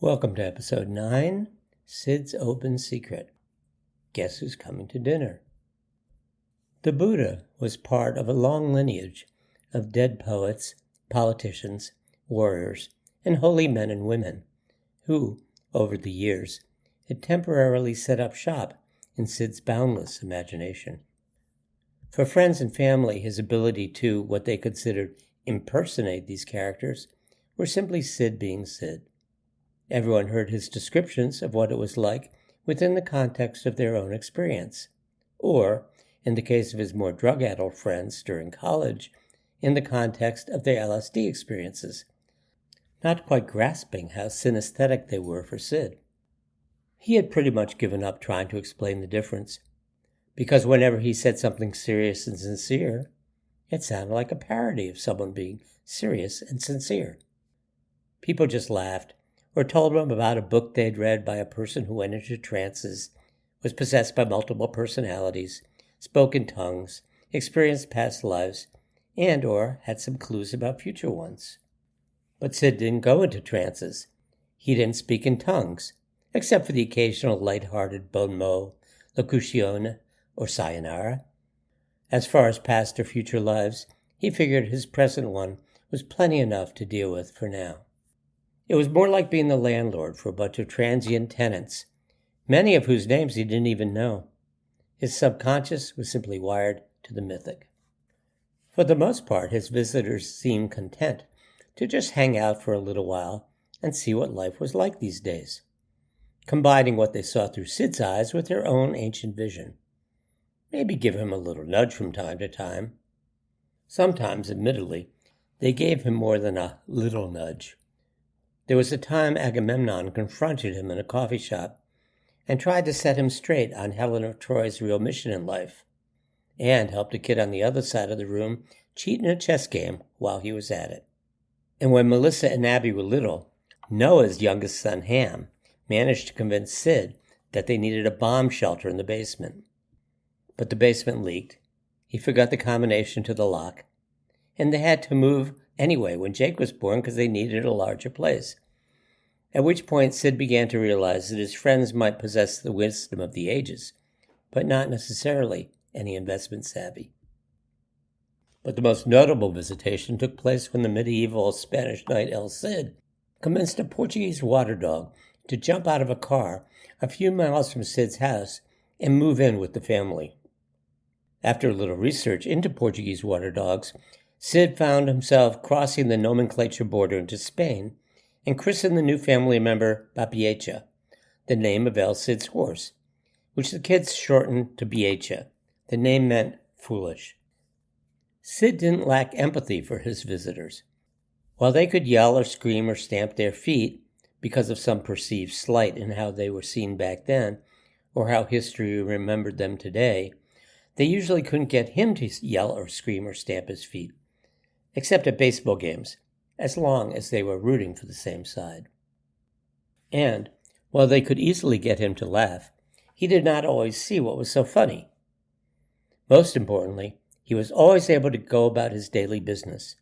Welcome to episode 9, Sid's Open Secret. Guess who's coming to dinner? The Buddha was part of a long lineage of dead poets, politicians, warriors, and holy men and women who, over the years, had temporarily set up shop in Sid's boundless imagination. For friends and family, his ability to, what they considered, impersonate these characters were simply Sid being Sid. Everyone heard his descriptions of what it was like within the context of their own experience, or, in the case of his more drug-addled friends during college, in the context of their LSD experiences, not quite grasping how synesthetic they were for Sid. He had pretty much given up trying to explain the difference, because whenever he said something serious and sincere, it sounded like a parody of someone being serious and sincere. People just laughed, or told him about a book they'd read by a person who went into trances, was possessed by multiple personalities, spoke in tongues, experienced past lives, and or had some clues about future ones. But Sid didn't go into trances. He didn't speak in tongues, except for the occasional light-hearted bon mot, locuzione, or sayonara. As far as past or future lives, he figured his present one was plenty enough to deal with for now. It was more like being the landlord for a bunch of transient tenants, many of whose names he didn't even know. His subconscious was simply wired to the mythic. For the most part, his visitors seemed content to just hang out for a little while and see what life was like these days, combining what they saw through Sid's eyes with their own ancient vision. Maybe give him a little nudge from time to time. Sometimes, admittedly, they gave him more than a little nudge. There was a time Agamemnon confronted him in a coffee shop and tried to set him straight on Helen of Troy's real mission in life, and helped a kid on the other side of the room cheat in a chess game while he was at it. And when Melissa and Abby were little, Noah's youngest son Ham managed to convince Sid that they needed a bomb shelter in the basement. But the basement leaked, he forgot the combination to the lock, and they had to move anyway when Jake was born because they needed a larger place. At which point Sid began to realize that his friends might possess the wisdom of the ages, but not necessarily any investment savvy. But the most notable visitation took place when the medieval Spanish knight El Cid convinced a Portuguese water dog to jump out of a car a few miles from Sid's house and move in with the family. After a little research into Portuguese water dogs, Sid found himself crossing the nomenclature border into Spain and christened the new family member Papiecha, the name of El Cid's horse, which the kids shortened to Biecha. The name meant foolish. Sid didn't lack empathy for his visitors. While they could yell or scream or stamp their feet because of some perceived slight in how they were seen back then or how history remembered them today, they usually couldn't get him to yell or scream or stamp his feet, except at baseball games, as long as they were rooting for the same side. And, while they could easily get him to laugh, he did not always see what was so funny. Most importantly, he was always able to go about his daily business.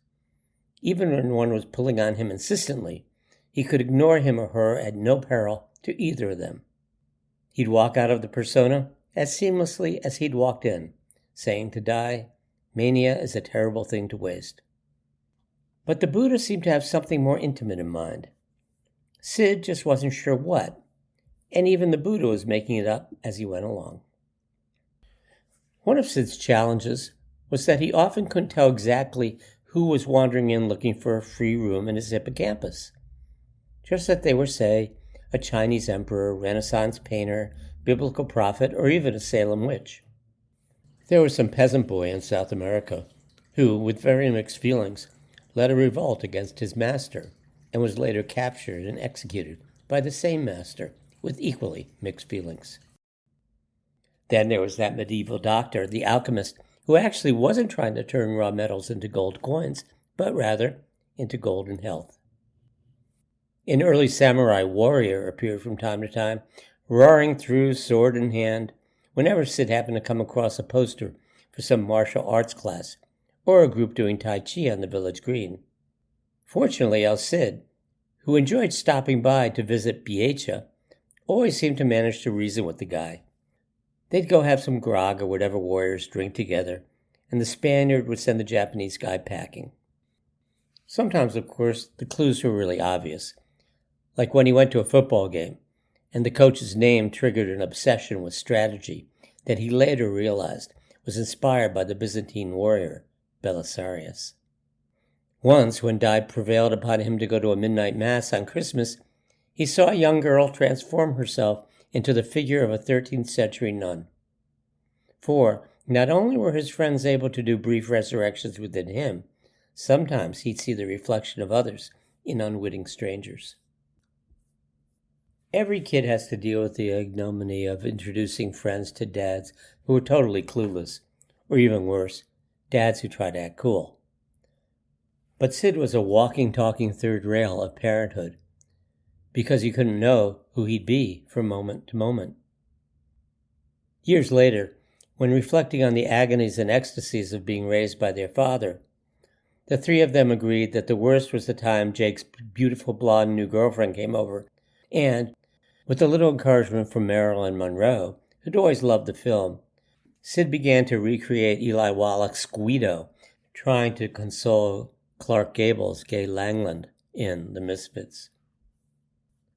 Even when one was pulling on him insistently, he could ignore him or her at no peril to either of them. He'd walk out of the persona as seamlessly as he'd walked in, saying to die, "Mania is a terrible thing to waste." But the Buddha seemed to have something more intimate in mind. Sid just wasn't sure what, and even the Buddha was making it up as he went along. One of Sid's challenges was that he often couldn't tell exactly who was wandering in looking for a free room in his hippocampus. Just that they were, say, a Chinese emperor, Renaissance painter, biblical prophet, or even a Salem witch. There was some peasant boy in South America who, with very mixed feelings, led a revolt against his master and was later captured and executed by the same master with equally mixed feelings. Then there was that medieval doctor, the alchemist, who actually wasn't trying to turn raw metals into gold coins, but rather into golden health. An early samurai warrior appeared from time to time, roaring through sword in hand, whenever Sid happened to come across a poster for some martial arts class, or a group doing Tai Chi on the village green. Fortunately, El Cid, who enjoyed stopping by to visit Biecha, always seemed to manage to reason with the guy. They'd go have some grog or whatever warriors drink together, and the Spaniard would send the Japanese guy packing. Sometimes, of course, the clues were really obvious, like when he went to a football game, and the coach's name triggered an obsession with strategy that he later realized was inspired by the Byzantine warrior Belisarius. Once, when Dai prevailed upon him to go to a midnight mass on Christmas, he saw a young girl transform herself into the figure of a 13th century nun. For not only were his friends able to do brief resurrections within him, sometimes he'd see the reflection of others in unwitting strangers. Every kid has to deal with the ignominy of introducing friends to dads who are totally clueless, or even worse, dads who try to act cool. But Sid was a walking, talking third rail of parenthood, because you couldn't know who he'd be from moment to moment. Years later, when reflecting on the agonies and ecstasies of being raised by their father, the three of them agreed that the worst was the time Jake's beautiful blonde new girlfriend came over, and, with a little encouragement from Marilyn Monroe, who'd always loved the film, Sid began to recreate Eli Wallach's Guido, trying to console Clark Gable's Gay Langland in The Misfits.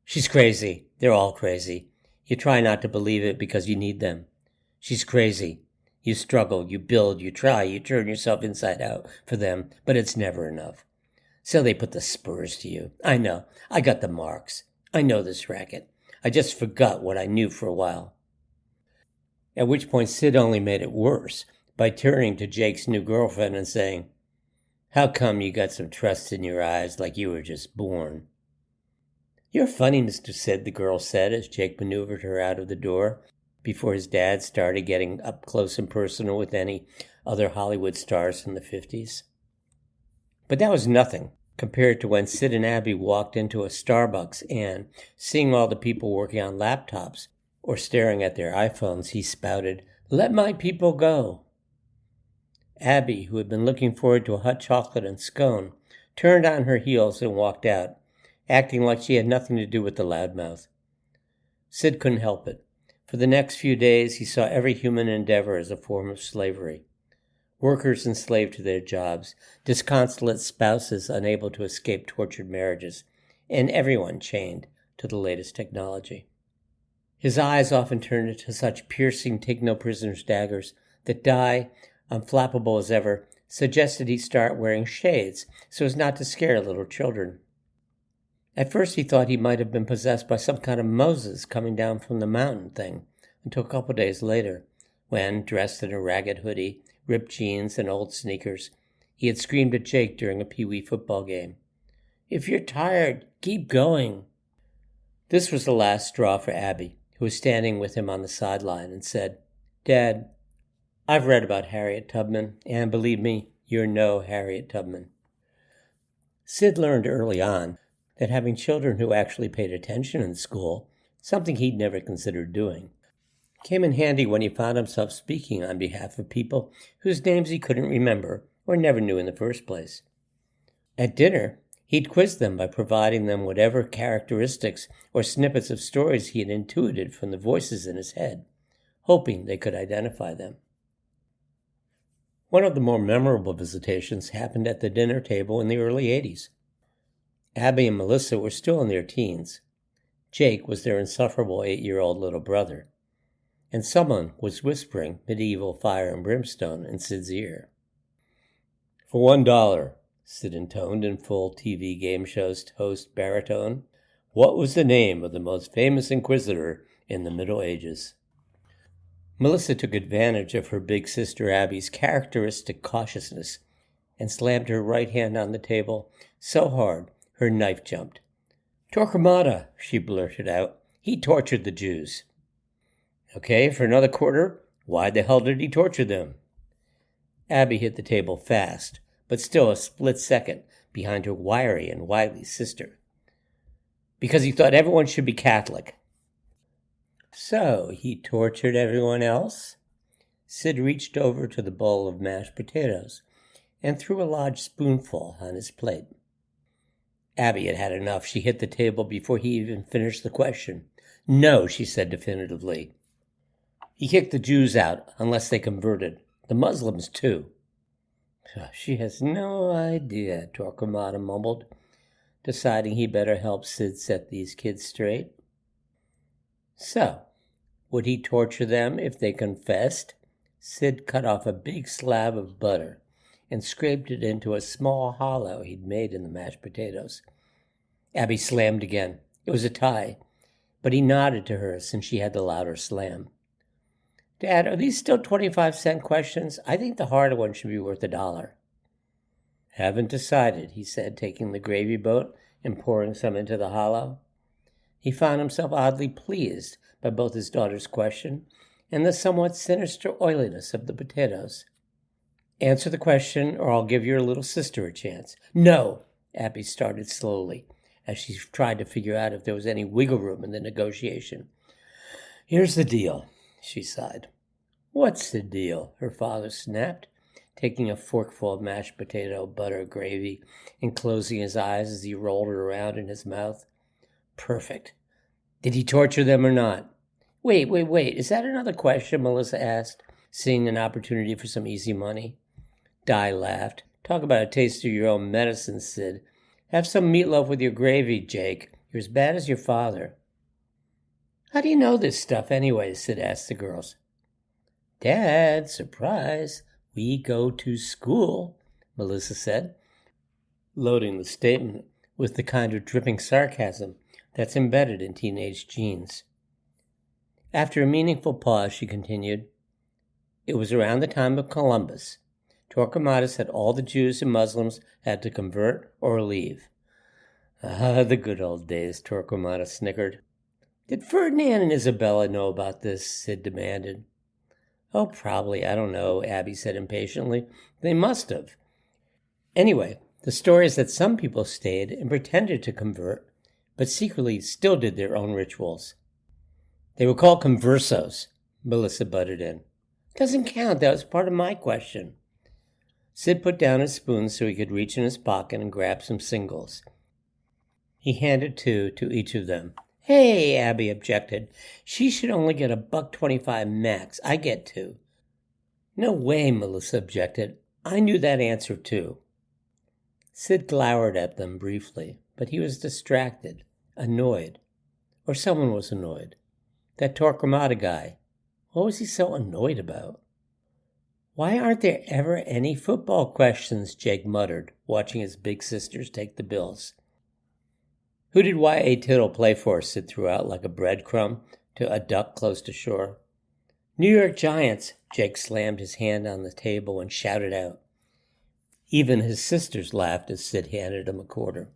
She's crazy. They're all crazy. You try not to believe it because you need them. She's crazy. You struggle, you build, you try, you turn yourself inside out for them, but it's never enough. So they put the spurs to you. I know. I got the marks. I know this racket. I just forgot what I knew for a while. At which point Sid only made it worse by turning to Jake's new girlfriend and saying, "How come you got some trust in your eyes like you were just born?" "You're funny, Mr. Sid," the girl said as Jake maneuvered her out of the door before his dad started getting up close and personal with any other Hollywood stars from the 50s. But that was nothing compared to when Sid and Abby walked into a Starbucks and, seeing all the people working on laptops or staring at their iPhones, he spouted, "Let my people go." Abby, who had been looking forward to a hot chocolate and scone, turned on her heels and walked out, acting like she had nothing to do with the loudmouth. Sid couldn't help it. For the next few days, he saw every human endeavor as a form of slavery. Workers enslaved to their jobs, disconsolate spouses unable to escape tortured marriages, and everyone chained to the latest technology. His eyes often turned into such piercing take-no-prisoners daggers that Dai, unflappable as ever, suggested he start wearing shades so as not to scare little children. At first he thought he might have been possessed by some kind of Moses coming down from the mountain thing, until a couple days later, when, dressed in a ragged hoodie, ripped jeans, and old sneakers, he had screamed at Jake during a Pee-wee football game, "If you're tired, keep going." This was the last straw for Abby, who was standing with him on the sideline, and said, "Dad, I've read about Harriet Tubman, and believe me, you're no Harriet Tubman." Sid learned early on that having children who actually paid attention in school, something he'd never considered doing, came in handy when he found himself speaking on behalf of people whose names he couldn't remember or never knew in the first place. At dinner, he'd quiz them by providing them whatever characteristics or snippets of stories he had intuited from the voices in his head, hoping they could identify them. One of the more memorable visitations happened at the dinner table in the early 80s. Abby and Melissa were still in their teens. Jake was their insufferable 8-year-old little brother, and someone was whispering medieval fire and brimstone in Sid's ear. "For $1, Sid intoned in full TV game show's host baritone, "what was the name of the most famous inquisitor in the Middle Ages?" Melissa took advantage of her big sister Abby's characteristic cautiousness and slammed her right hand on the table so hard her knife jumped. "Torquemada," she blurted out. "He tortured the Jews." "Okay, for another quarter, why the hell did he torture them?" Abby hit the table fast, but still a split second behind her wiry and wily sister. "Because he thought everyone should be Catholic." "So he tortured everyone else?" Sid reached over to the bowl of mashed potatoes and threw a large spoonful on his plate. Abby had had enough. She hit the table before he even finished the question. No, she said definitively. He kicked the Jews out, unless they converted. The Muslims, too. She has no idea, Torquemada mumbled, deciding he better help Sid set these kids straight. So, would he torture them if they confessed? Sid cut off a big slab of butter and scraped it into a small hollow he'd made in the mashed potatoes. Abby slammed again. It was a tie, but he nodded to her since she had the louder slam. Dad, are these still 25-cent questions? I think the harder one should be worth $1. Haven't decided, he said, taking the gravy boat and pouring some into the hollow. He found himself oddly pleased by both his daughter's question and the somewhat sinister oiliness of the potatoes. Answer the question, or I'll give your little sister a chance. No, Abby started slowly, as she tried to figure out if there was any wiggle room in the negotiation. Here's the deal, she sighed. What's the deal? Her father snapped, taking a forkful of mashed potato, butter, gravy, and closing his eyes as he rolled it around in his mouth. Perfect. Did he torture them or not? Wait. Is that another question? Melissa asked, seeing an opportunity for some easy money. Di laughed. Talk about a taste of your own medicine, Sid. Have some meatloaf with your gravy, Jake. You're as bad as your father. How do you know this stuff anyway? Sid asked the girls. Dad, surprise. We go to school, Melissa said, loading the statement with the kind of dripping sarcasm that's embedded in teenage genes. After a meaningful pause, she continued, It was around the time of Columbus. Torquemada said all the Jews and Muslims had to convert or leave. Ah, the good old days, Torquemada snickered. Did Ferdinand and Isabella know about this? Sid demanded. Oh, probably, I don't know, Abby said impatiently. They must have. Anyway, the story is that some people stayed and pretended to convert, but secretly still did their own rituals. They were called conversos, Melissa butted in. Doesn't count, that was part of my question. Sid put down his spoon so he could reach in his pocket and grab some singles. He handed two to each of them. Hey, Abby objected. She should only get $1.25 max. I get 2. No way, Melissa objected. I knew that answer too. Sid glowered at them briefly, but he was distracted, annoyed. Or someone was annoyed. That Torquemada guy. What was he so annoyed about? Why aren't there ever any football questions? Jake muttered, watching his big sisters take the bills. Who did Y.A. Tittle play for? Sid threw out like a breadcrumb to a duck close to shore. New York Giants. Jake slammed his hand on the table and shouted out. Even his sisters laughed as Sid handed him a quarter.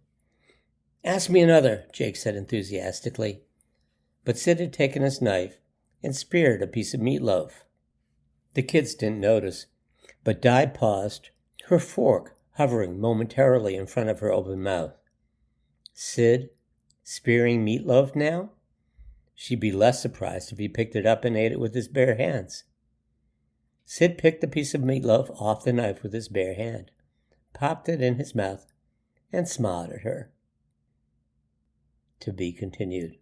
Ask me another, Jake said enthusiastically. But Sid had taken his knife and speared a piece of meatloaf. The kids didn't notice, but Di paused, her fork hovering momentarily in front of her open mouth. Sid, spearing meatloaf now? She'd be less surprised if he picked it up and ate it with his bare hands. Sid picked the piece of meatloaf off the knife with his bare hand, popped it in his mouth, and smiled at her. To be continued.